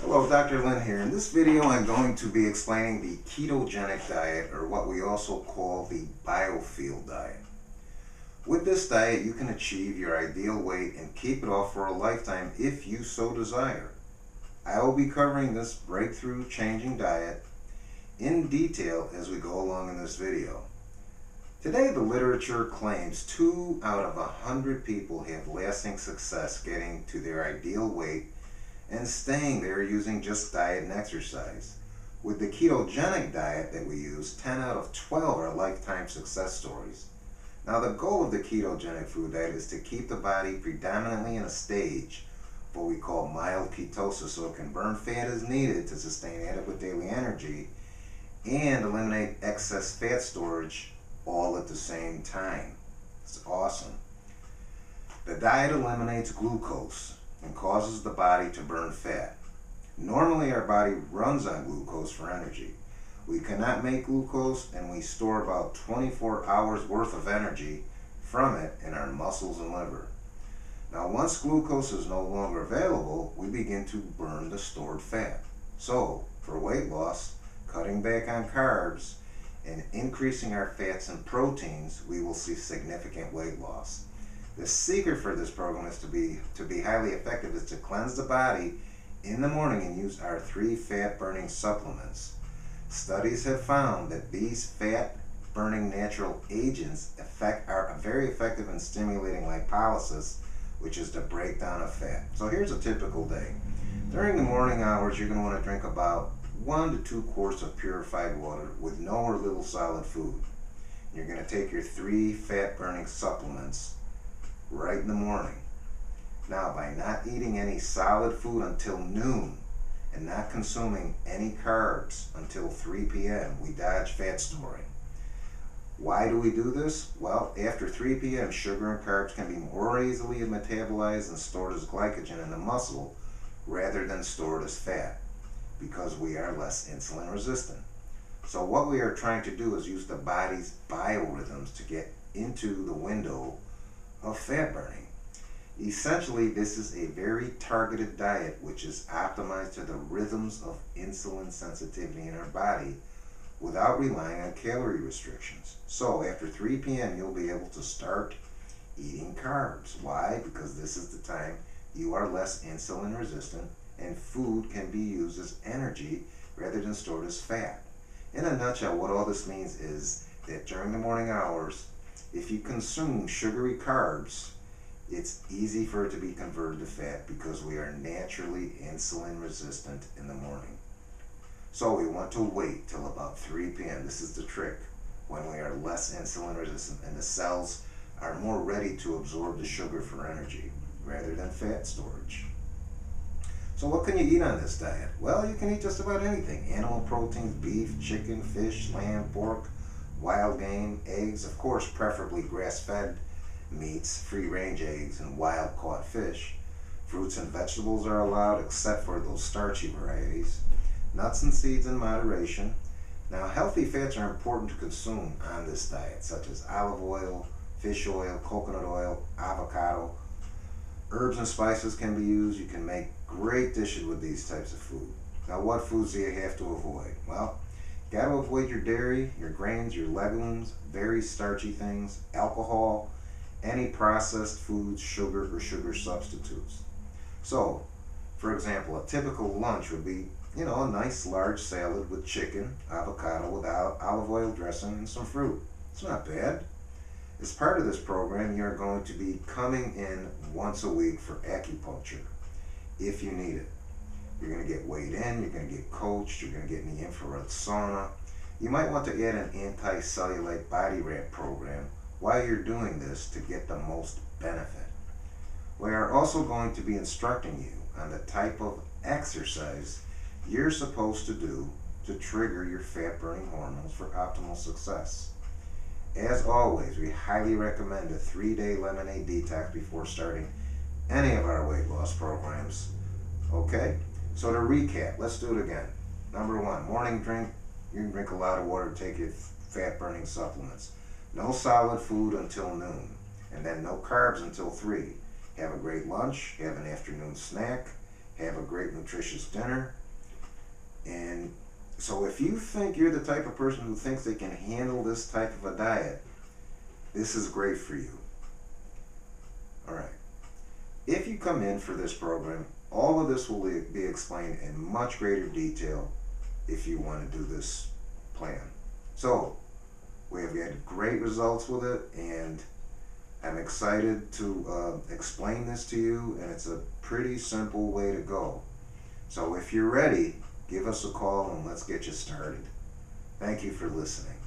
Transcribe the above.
Hello, Dr. Lynn here. In this video, I'm going to be explaining the ketogenic diet, or what we also call the biofuel diet. With this diet, you can achieve your ideal weight and keep it off for a lifetime if you so desire. I will be covering this breakthrough changing diet in detail as we go along in this video. Today, the literature claims 2 out of 100 people have lasting success getting to their ideal weight and staying there using just diet and exercise. With the ketogenic diet that we use, 10 out of 12 are lifetime success stories. Now, the goal of the ketogenic food diet is to keep the body predominantly in a stage, what we call mild ketosis, so it can burn fat as needed to sustain adequate daily energy and eliminate excess fat storage all at the same time. It's awesome. The diet eliminates glucose and causes the body to burn fat. Normally our body runs on glucose for energy. We cannot make glucose, and we store about 24 hours worth of energy from it in our muscles and liver. Now, once glucose is no longer available, we begin to burn the stored fat. So, for weight loss, cutting back on carbs and increasing our fats and proteins, we will see significant weight loss. The secret for this program is to be highly effective is to cleanse the body in the morning and use our 3 fat-burning supplements. Studies have found that these fat-burning natural agents are very effective in stimulating lipolysis, which is the breakdown of fat. So here's a typical day. During the morning hours, you're going to want to drink about 1 to 2 quarts of purified water with no or little solid food. You're going to take your 3 fat-burning supplements right in the morning. Now, by not eating any solid food until noon and not consuming any carbs until 3 p.m., we dodge fat storing. Why do we do this? Well, after 3 p.m., sugar and carbs can be more easily metabolized and stored as glycogen in the muscle rather than stored as fat, because we are less insulin resistant. So what we are trying to do is use the body's biorhythms to get into the window of fat burning. Essentially, this is a very targeted diet which is optimized to the rhythms of insulin sensitivity in our body without relying on calorie restrictions. So after 3 p.m. you'll be able to start eating carbs. Why? Because this is the time you are less insulin resistant and food can be used as energy rather than stored as fat. In a nutshell, what all this means is that during the morning hours, if you consume sugary carbs, it's easy for it to be converted to fat because we are naturally insulin resistant in the morning. So we want to wait till about 3 p.m. This is the trick, when we are less insulin resistant and the cells are more ready to absorb the sugar for energy rather than fat storage. So what can you eat on this diet? Well, you can eat just about anything. Animal proteins, beef, chicken, fish, lamb, pork, wild game, eggs, of course preferably grass-fed meats, free-range eggs, and wild-caught fish. Fruits and vegetables are allowed except for those starchy varieties. Nuts and seeds in moderation. Now, healthy fats are important to consume on this diet, such as olive oil, fish oil, coconut oil, avocado. Herbs and spices can be used. You can make great dishes with these types of food. Now, what foods do you have to avoid? Well, you got to avoid your dairy, your grains, your legumes, very starchy things, alcohol, any processed foods, sugar or sugar substitutes. So, for example, a typical lunch would be, a nice large salad with chicken, avocado with olive oil dressing, and some fruit. It's not bad. As part of this program, you're going to be coming in once a week for acupuncture, if you need it. You're going to get weighed in, you're going to get coached, you're going to get in the infrared sauna. You might want to add an anti-cellulite body wrap program while you're doing this to get the most benefit. We are also going to be instructing you on the type of exercise you're supposed to do to trigger your fat-burning hormones for optimal success. As always, we highly recommend a 3-day lemonade detox before starting any of our weight loss programs. Okay? So to recap, let's do it again. Number 1, morning drink. You can drink a lot of water, take your fat-burning supplements. No solid food until noon, and then no carbs until 3. Have a great lunch, have an afternoon snack, have a great nutritious dinner. And so if you think you're the type of person who thinks they can handle this type of a diet, this is great for you. All right. If you come in for this program, all of this will be explained in much greater detail if you want to do this plan. So, we have had great results with it, and I'm excited to explain this to you, and it's a pretty simple way to go. So if you're ready, give us a call and let's get you started. Thank you for listening.